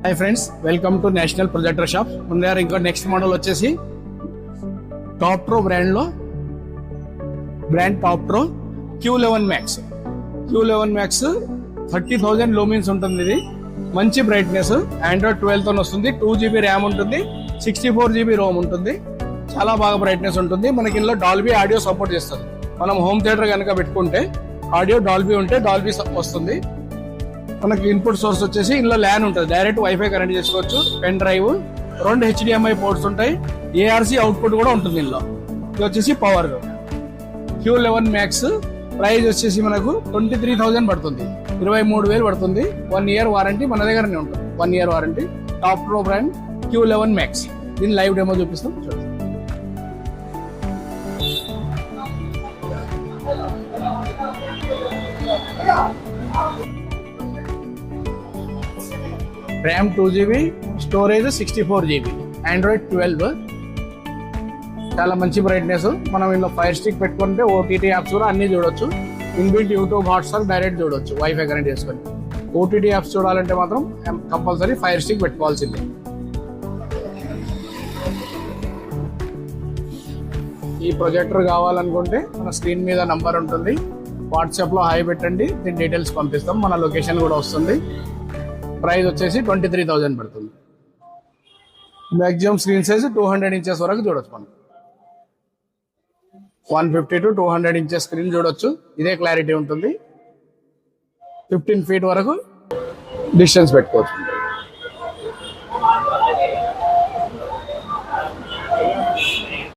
Hi friends, welcome to national projector shop. ముందర ఇంకో next model వచ్చేసి Toptro brand Toptro Q11 max. Q11 max 30,000 lumens ఉంటుంది. ఇది మంచి బ్రైట్నెస్, ఆండ్రాయిడ్ 12 తో వస్తుంది. 2GB ర్యామ్ ఉంటుంది, 64GB రోమ్ ఉంటుంది. చాలా బాగా బ్రైట్నెస్ ఉంటుంది. మనకి ఇందులో డాల్బీ ఆడియో సపోర్ట్ చేస్తుంది. మనం హోమ్ థియేటర్ కనుక పెట్టుకుంటే ఆడియో డాల్బీ ఉంటే డాల్బీ వస్తుంది. మనకి ఇన్పుట్ సోర్స్ వచ్చేసి ఇందులో ల్యాన్ ఉంటుంది, డైరెక్ట్ వైఫై కనెక్ట్ చేసుకోవచ్చు. పెన్ డ్రైవ్, 2 HDMI పోర్ట్స్ ఉంటాయి, ARC అవుట్పుట్ కూడా ఉంటుంది ఇందులో. ఇది వచ్చేసి పవర్. Q11 మ్యాక్స్ ప్రైస్ వచ్చేసి మనకు 23,000 పడుతుంది, 23,000 పడుతుంది. 1 year వారంటీ మన దగ్గరనే ఉంటుంది. 1 year warranty. Toptro brand Q11 max. దీని లైవ్ డెమో చూపిస్తాం, చూడండి. RAM 2GB, storage 64GB, Android 12. చాలా మంచి బ్రైట్నెస్. మనం ఇందులో ఫైర్ స్టిక్ పెట్టుకుంటే OTT యాప్స్ కూడా అన్ని చూడొచ్చు. ఇన్బిల్ట్ యూట్యూబ్, హాట్స్టార్ డైరెక్ట్ చూడొచ్చు వైఫై కనెక్ట్ చేసుకొని. OTT యాప్స్ చూడాలంటే మాత్రం కంపల్సరీ ఫైర్ స్టిక్ పెట్టుకోవాల్సిందే. ఈ ప్రొజెక్టర్ కావాలనుకుంటే మన స్క్రీన్ మీద నంబర్ ఉంటుంది, వాట్సాప్లో హాయ్ పెట్టండి, దీని డీటెయిల్స్ పంపిస్తాం. మన లొకేషన్ కూడా వస్తుంది. ప్రైస్ వచ్చేసి 23,000 పడుతుంది. మ్యాక్సిమం స్క్రీన్ సైజ్ 200 ఇంచెస్ వరకు చూడొచ్చు. మనం 150 to 200 ఇంచెస్ స్క్రీన్ చూడొచ్చు. ఇదే క్లారిటీ ఉంటుంది. 15 feet వరకు డిస్టెన్స్ పెట్టుకోవచ్చు.